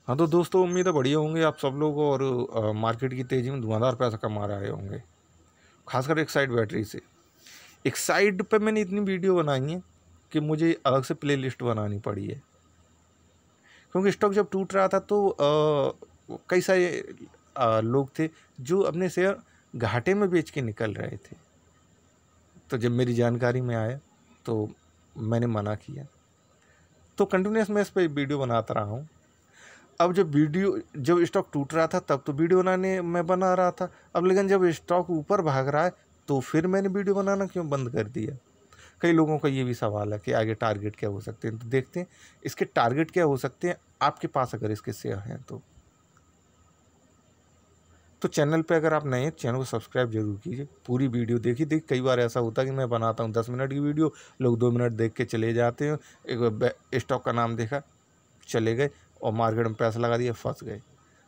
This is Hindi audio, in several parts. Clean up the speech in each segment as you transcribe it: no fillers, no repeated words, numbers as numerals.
हाँ तो दोस्तों, उम्मीद है बढ़िया होंगे आप सब लोग और मार्केट की तेज़ी में धुआंधार पैसा कमा रहे होंगे, खासकर एक्साइड बैटरी से। एक्साइड पे मैंने इतनी वीडियो बनाई है कि मुझे अलग से प्लेलिस्ट बनानी पड़ी है, क्योंकि स्टॉक जब टूट रहा था तो कई सारे लोग थे जो अपने शेयर घाटे में बेच के निकल रहे थे। तो जब मेरी जानकारी में आया तो मैंने मना किया। तो कंटिन्यूस मैं इस पर वीडियो बनाता रहा हूँ। अब जब स्टॉक टूट रहा था तब तो वीडियो बनाने मैं बना रहा था। अब लेकिन जब स्टॉक ऊपर भाग रहा है तो फिर मैंने वीडियो बनाना क्यों बंद कर दिया। कई लोगों का ये भी सवाल है कि आगे टारगेट क्या हो सकते हैं, तो देखते हैं इसके टारगेट क्या हो सकते हैं आपके पास अगर इसके शेयर हैं तो चैनल पे अगर आप नए हैं चैनल को सब्सक्राइब जरूर कीजिए। पूरी वीडियो देखिए। कई बार ऐसा होता है कि मैं बनाता हूँ 10 मिनट की वीडियो, लोग 2 मिनट देख के चले जाते हैं। एक स्टॉक का नाम देखा, चले गए और मार्केट में पैसा लगा दिया, फंस गए।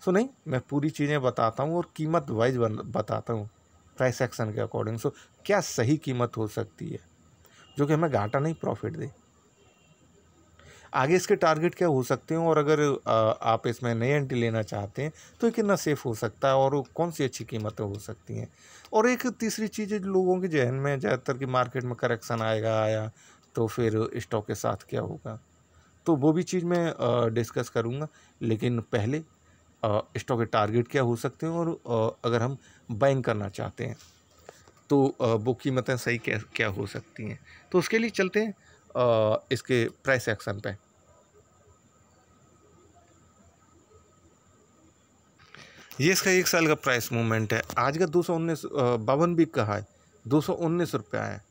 सो नहीं, मैं पूरी चीज़ें बताता हूँ और कीमत वाइज बताता हूँ, प्राइस एक्शन के अकॉर्डिंग। सो क्या सही कीमत हो सकती है जो कि हमें घाटा नहीं प्रॉफिट दे। आगे इसके टारगेट क्या हो सकते हैं और अगर आप इसमें नई एंट्री लेना चाहते हैं तो ये कितना सेफ़ हो सकता है और कौन सी अच्छी कीमतें हो सकती हैं। और एक तीसरी चीज़ है जो लोगों के जहन में ज़्यादातर कि मार्केट में करेक्शन आया तो फिर स्टॉक के साथ क्या होगा, तो वो भी चीज़ मैं डिस्कस करूँगा। लेकिन पहले स्टॉक के टारगेट क्या हो सकते हैं और अगर हम बाइंग करना चाहते हैं तो वो कीमतें सही क्या क्या हो सकती हैं। तो उसके लिए चलते हैं इसके प्राइस एक्शन पे। ये इसका 1 साल का प्राइस मूवमेंट है। आज का 219 52 वीक का है, 219 रुपया है।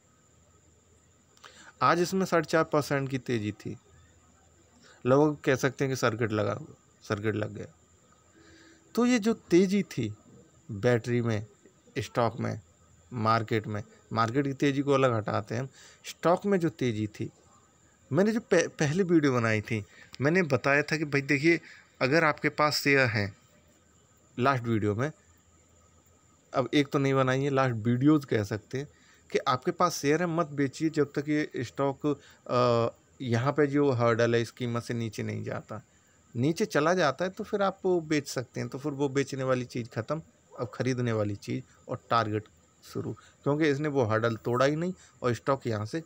आज इसमें 4.5% की तेज़ी थी। लोग कह सकते हैं कि सर्किट लग गया। तो ये जो तेज़ी थी बैटरी में, स्टॉक में, मार्केट की तेज़ी को अलग हटाते हैं हम। स्टॉक में जो तेज़ी थी, मैंने जो पहले वीडियो बनाई थी, मैंने बताया था कि भाई देखिए, अगर आपके पास शेयर हैं, लास्ट वीडियो में, अब एक तो नहीं बनाई है, लास्ट वीडियोज़ कह सकते हैं कि आपके पास शेयर है मत बेचिए जब तक ये स्टॉक यहाँ पे जो हर्डल है इस कीमत से नीचे नहीं जाता। नीचे चला जाता है तो फिर आप वो बेच सकते हैं। तो फिर वो बेचने वाली चीज़ ख़त्म, अब ख़रीदने वाली चीज़ और टारगेट शुरू, क्योंकि इसने वो हर्डल तोड़ा ही नहीं और स्टॉक यहाँ से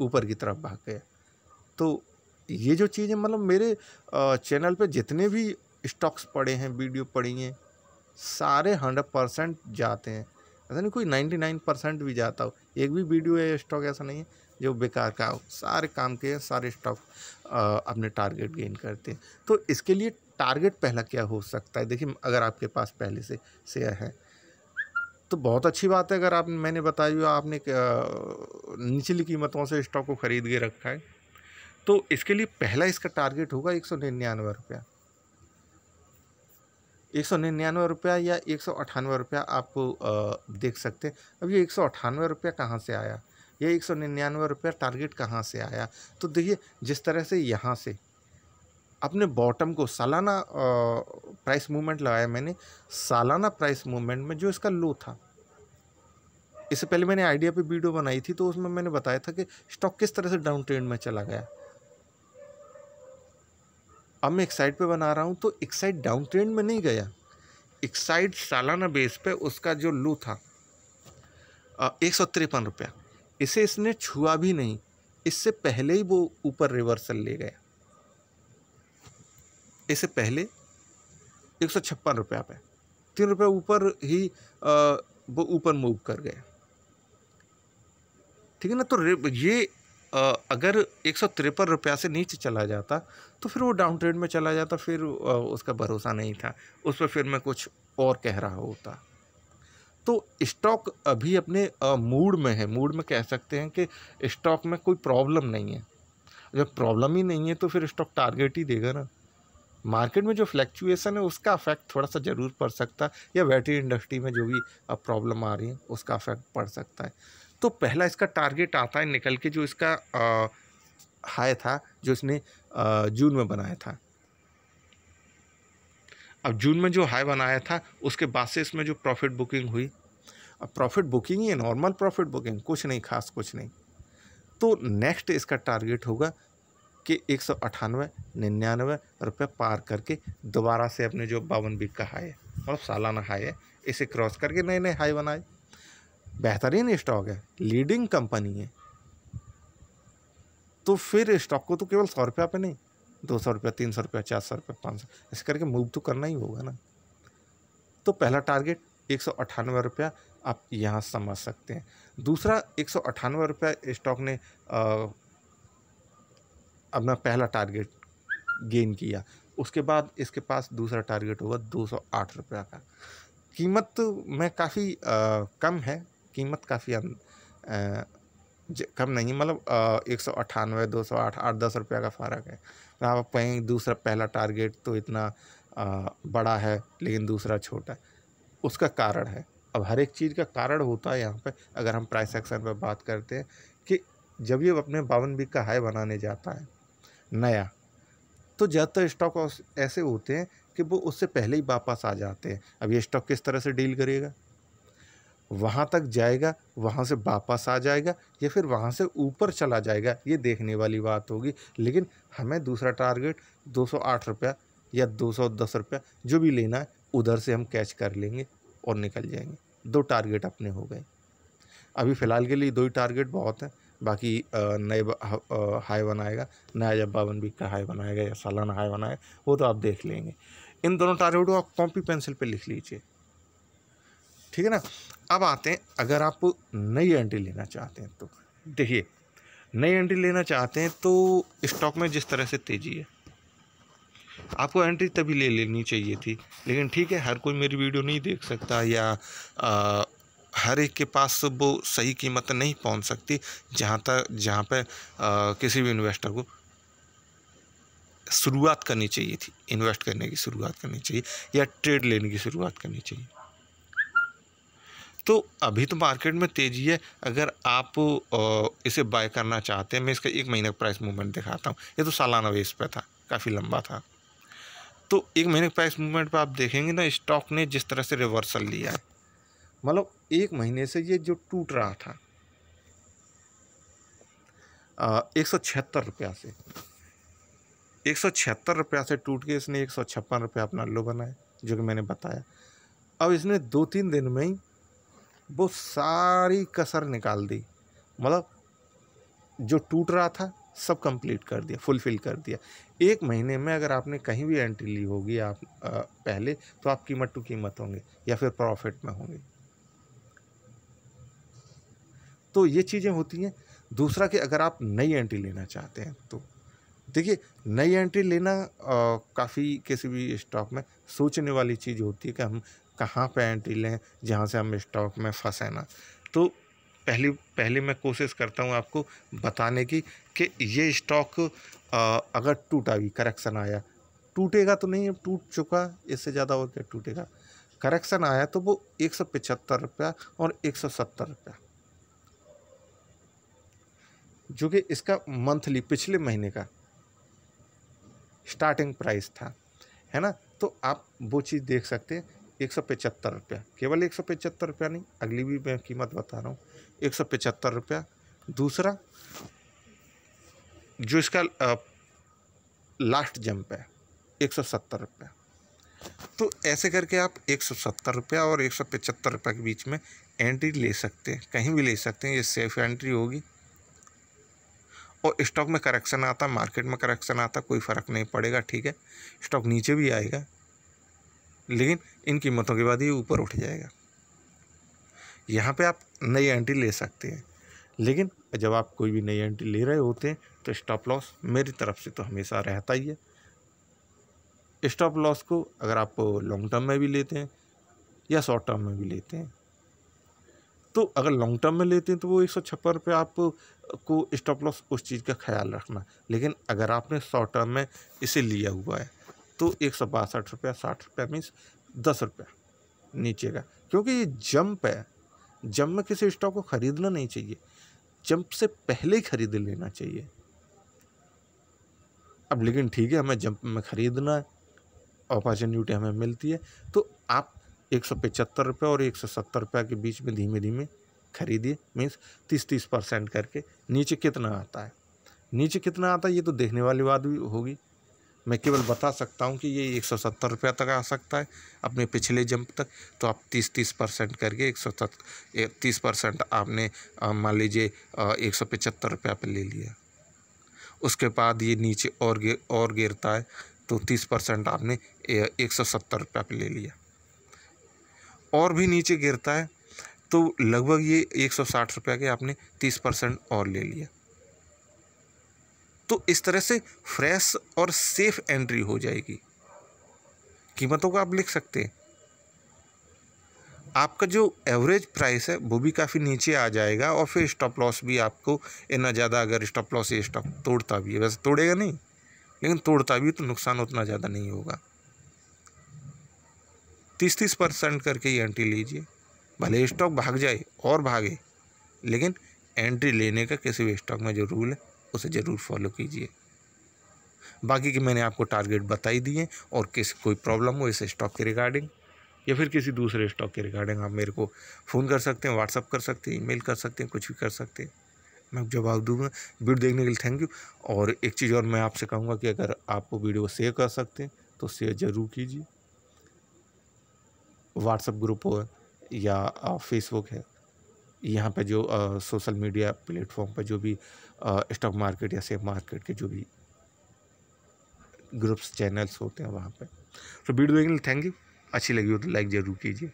ऊपर की तरफ भाग गया। तो ये जो चीज़ है, मतलब मेरे चैनल पे जितने भी स्टॉक्स पड़े हैं, वीडियो पड़ी हैं, सारे 100% जाते हैं। ऐसा नहीं कोई 99% भी जाता हो। एक भी वीडियो या स्टॉक ऐसा नहीं है जो बेकार का हो। सारे काम के सारे स्टॉक अपने टारगेट गेन करते हैं। तो इसके लिए टारगेट पहला क्या हो सकता है, देखिए अगर आपके पास पहले से शेयर है तो बहुत अच्छी बात है। अगर आप, मैंने बताया हुआ, आपने निचली कीमतों से स्टॉक को ख़रीद के रखा है तो इसके लिए पहला इसका टारगेट होगा 199 रुपया। 199 रुपया या 198 रुपया आप देख सकते हैं। अब ये 198 रुपया कहाँ से आया, या 199 रुपया टारगेट कहाँ से आया। तो देखिए, जिस तरह से यहाँ से अपने बॉटम को सालाना प्राइस मूवमेंट लगाया मैंने, सालाना प्राइस मूवमेंट में जो इसका लो था, इससे पहले मैंने आइडिया पे वीडियो बनाई थी तो उसमें मैंने बताया था कि स्टॉक किस तरह से डाउन ट्रेंड में चला गया। अब मैं एक साइड पे बना रहा हूँ तो एक साइड डाउन ट्रेंड में नहीं गया, एक साइड सालाना बेस पे उसका जो लो था 153 रुपया, इसे इसने छुआ भी नहीं, इससे पहले ही वो ऊपर रिवर्सल ले गया। इससे पहले 156 रुपया पे 3 रुपये ऊपर ही वो ऊपर मूव कर गया, ठीक है ना। तो ये अगर 153 रुपया से नीचे चला जाता तो फिर वो डाउन ट्रेंड में चला जाता, फिर उसका भरोसा नहीं था, उस पर फिर मैं कुछ और कह रहा होता। तो स्टॉक अभी अपने मूड में है, मूड में कह सकते हैं कि स्टॉक में कोई प्रॉब्लम नहीं है। जब प्रॉब्लम ही नहीं है तो फिर स्टॉक टारगेट ही देगा ना। मार्केट में जो फ्लैक्चुएसन है उसका अफेक्ट थोड़ा सा ज़रूर पड़ सकता है, या बैटरी इंडस्ट्री में जो भी प्रॉब्लम आ रही है उसका अफेक्ट पड़ सकता है। तो पहला इसका टारगेट आता है निकल के, जो इसका हाई था जो इसने जून में बनाया था। अब जून में जो हाई बनाया था उसके बाद से इसमें जो प्रॉफिट बुकिंग हुई, अब प्रॉफिट बुकिंग ही है, नॉर्मल प्रॉफिट बुकिंग, कुछ नहीं खास, कुछ नहीं। तो नेक्स्ट इसका टारगेट होगा कि 198 99 रुपये पार करके दोबारा से अपने जो 52 वीक का हाई है मतलब सालाना हाई है इसे क्रॉस करके नए नए हाई बनाए। बेहतरीन स्टॉक है, लीडिंग कंपनी है, तो फिर स्टॉक को तो केवल 100 रुपये पे नहीं 200 रुपये 300 रुपये 400 रुपये 500 ऐसे करके मूव तो करना ही होगा ना। तो पहला टारगेट 198 रुपया आप यहाँ समझ सकते हैं। दूसरा 198 रुपया स्टॉक ने अपना पहला टारगेट गेन किया, उसके बाद इसके पास दूसरा टारगेट होगा 208 रुपया का। कीमत में काफ़ी कम है, कीमत काफ़ी कम नहीं, मतलब 198 208 8-10 रुपया का फ़र्क है। आप कहेंगे दूसरा पहला टारगेट तो इतना बड़ा है लेकिन दूसरा छोटा है, उसका कारण है। अब हर एक चीज़ का कारण होता है यहाँ पे। अगर हम प्राइस एक्शन पे बात करते हैं कि जब ये अपने 52 वीक का हाई बनाने जाता है नया, तो ज़्यादातर स्टॉक ऐसे होते हैं कि वो उससे पहले ही वापस आ जाते हैं। अब ये स्टॉक किस तरह से डील करेगा, वहाँ तक जाएगा, वहाँ से वापस आ जाएगा या फिर वहाँ से ऊपर चला जाएगा, ये देखने वाली बात होगी। लेकिन हमें दूसरा टारगेट 208 रुपया या 210 रुपया जो भी लेना है उधर से हम कैच कर लेंगे और निकल जाएंगे। 2 टारगेट अपने हो गए। अभी फ़िलहाल के लिए 2 ही टारगेट बहुत है, बाकी नए हाई बनाएगा, नया जब 52 वीक का हाई बनाएगा या सालाना हाई बनाएगा वो तो आप देख लेंगे। इन दोनों टारगेट को आप कॉपी पेंसिल पे लिख लीजिए, ठीक है ना। अब आते हैं, अगर आप नई एंट्री लेना चाहते हैं तो देखिए, नई एंट्री लेना चाहते हैं तो स्टॉक में जिस तरह से तेज़ी है आपको एंट्री तभी ले लेनी चाहिए थी। लेकिन ठीक है, हर कोई मेरी वीडियो नहीं देख सकता या हर एक के पास वो सही कीमत नहीं पहुंच सकती जहां पे किसी भी इन्वेस्टर को शुरुआत करनी चाहिए थी, इन्वेस्ट करने की शुरुआत करनी चाहिए या ट्रेड लेने की शुरुआत करनी चाहिए। तो अभी तो मार्केट में तेज़ी है, अगर आप इसे बाय करना चाहते हैं, मैं इसका 1 महीने का प्राइस मूवमेंट दिखाता हूँ। ये तो सालाना बेस पे था, काफ़ी लंबा था। तो 1 महीने के प्राइस मूवमेंट पे आप देखेंगे ना, स्टॉक ने जिस तरह से रिवर्सल लिया है, मतलब 1 महीने से ये जो टूट रहा था 176 रुपया से 176 रुपया से टूट के इसने 156 रुपया अपना लो बनाया, जो कि मैंने बताया। अब इसने 2-3 दिन में ही वो सारी कसर निकाल दी, मतलब जो टूट रहा था सब कंप्लीट कर दिया, फुलफिल कर दिया। 1 महीने में अगर आपने कहीं भी एंट्री ली होगी आप पहले, तो आप कीमत टू कीमत होंगे या फिर प्रॉफिट में होंगे। तो ये चीज़ें होती हैं। दूसरा कि अगर आप नई एंट्री लेना चाहते हैं तो देखिए, नई एंट्री लेना काफ़ी किसी भी स्टॉक में सोचने वाली चीज़ होती है कि हम कहाँ पे एंट्री लें जहाँ से हम स्टॉक में फंसे ना। तो पहले मैं कोशिश करता हूँ आपको बताने की कि ये स्टॉक अगर टूटा भी, करेक्शन आया, टूटेगा तो नहीं, अब टूट चुका, इससे ज़्यादा और क्या टूटेगा। करेक्शन आया तो वो 175 रुपया और 170 रुपया, जो कि इसका मंथली पिछले महीने का स्टार्टिंग प्राइस था, है ना। तो आप वो चीज़ देख सकते हैं, 175 रुपया, केवल 175 रुपया नहीं, अगली भी मैं कीमत बता रहा हूँ, 175 रुपया। दूसरा जो इसका लास्ट जंप है 170 रुपया। तो ऐसे करके आप 170 रुपया और 175 रुपये के बीच में एंट्री ले सकते हैं, कहीं भी ले सकते हैं, ये सेफ एंट्री होगी। और स्टॉक में करेक्शन आता, मार्केट में करेक्शन आता, कोई फ़र्क नहीं पड़ेगा, ठीक है। स्टॉक नीचे भी आएगा लेकिन इन कीमतों के बाद ये ऊपर उठ जाएगा। यहाँ पे आप नई एंट्री ले सकते हैं, लेकिन जब आप कोई भी नई एंट्री ले रहे होते हैं तो स्टॉप लॉस मेरी तरफ से तो हमेशा रहता ही है। स्टॉप लॉस को अगर आप लॉन्ग टर्म में भी लेते हैं या शॉर्ट टर्म में भी लेते हैं, तो अगर लॉन्ग टर्म में लेते हैं तो वो 156 रुपये आपको स्टॉप लॉस उस चीज़ का ख्याल रखना। लेकिन अगर आपने शॉर्ट टर्म में इसे लिया हुआ है तो 162 रुपया 60 रुपया मीन्स 10 रुपया नीचे का, क्योंकि ये जंप है। जंप में किसी स्टॉक को ख़रीदना नहीं चाहिए, जंप से पहले ही खरीद लेना चाहिए। अब लेकिन ठीक है, हमें जंप में ख़रीदना है, अपॉर्चुनिटी हमें मिलती है, तो आप 175 रुपये और 170 रुपये के बीच में धीमे धीमे खरीदिए, मीन्स 30-30% करके। नीचे कितना आता है नीचे कितना आता है ये तो देखने वाली बात भी होगी। मैं केवल बता सकता हूँ कि ये 170 रुपया तक आ सकता है अपने पिछले जंप तक। तो आप 30% करके 30% आपने मान लीजिए 175 रुपया पे ले लिया। उसके बाद ये नीचे और गिरता है तो 30% आपने 170 रुपया पे ले लिया। और भी नीचे गिरता है तो लगभग ये 160 रुपया के आपने 30% और ले लिया। तो इस तरह से फ्रेश और सेफ एंट्री हो जाएगी। कीमतों को आप लिख सकते हैं। आपका जो एवरेज प्राइस है वो भी काफ़ी नीचे आ जाएगा और फिर स्टॉप लॉस भी आपको इतना ज़्यादा, अगर स्टॉप लॉस ये स्टॉक तोड़ता भी है, वैसे तोड़ेगा नहीं लेकिन तोड़ता भी तो नुकसान उतना ज़्यादा नहीं होगा। 30% करके ही एंट्री लीजिए, भले स्टॉक भाग जाए और भागे, लेकिन एंट्री लेने का किसी भी स्टॉक में जो रूल है उसे ज़रूर फॉलो कीजिए। बाकी की मैंने आपको टारगेट बताई दिए, और कोई प्रॉब्लम हो इस स्टॉक के रिगार्डिंग या फिर किसी दूसरे स्टॉक के रिगार्डिंग आप मेरे को फ़ोन कर सकते हैं, व्हाट्सअप कर सकते हैं, ईमेल कर सकते हैं, कुछ भी कर सकते हैं, मैं जवाब दूंगा। वीडियो देखने के लिए थैंक यू। और एक चीज़ और मैं आपसे कहूँगा कि अगर आप वीडियो को शेयर कर सकते हैं तो शेयर ज़रूर कीजिए। व्हाट्सअप ग्रुप हो या फेसबुक है, यहाँ पे जो सोशल मीडिया प्लेटफॉर्म पर जो भी स्टॉक मार्केट या शेयर मार्केट के जो भी ग्रुप्स चैनल्स होते हैं वहाँ पे। तो वीडियो देखने के लिए थैंक यू। अच्छी लगी हो तो लाइक ज़रूर कीजिए।